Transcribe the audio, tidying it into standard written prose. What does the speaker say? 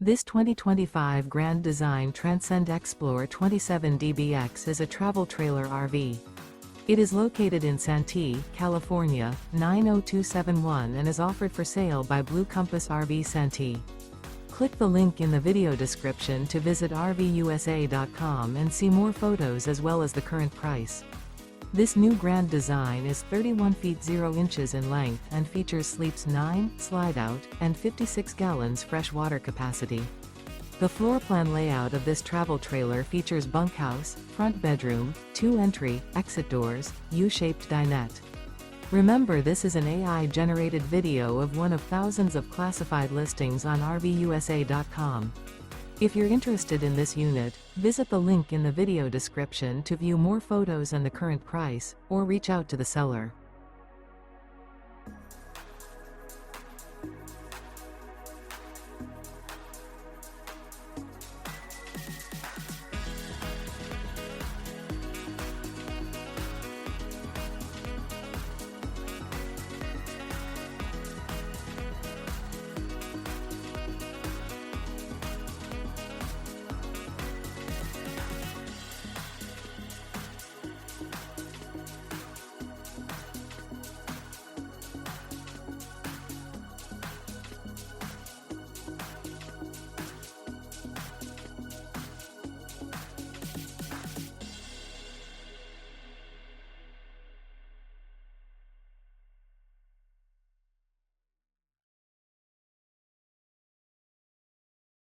This 2025 Grand Design Transcend Xplor 27DBX is a travel trailer RV. It is located in Santee, California, 90271 and is offered for sale by Blue Compass RV Santee. Click the link in the video description to visit RVUSA.com and see more photos as well as the current price. This new Grand Design is 31 feet 0 inches in length and features sleeps 9, slide-out, and 56 gallons fresh water capacity. The floor plan layout of this travel trailer features bunkhouse, front bedroom, 2 entry, exit doors, U-shaped dinette. Remember, this is an AI-generated video of one of thousands of classified listings on RVUSA.com. If you're interested in this unit, visit the link in the video description to view more photos and the current price, or reach out to the seller.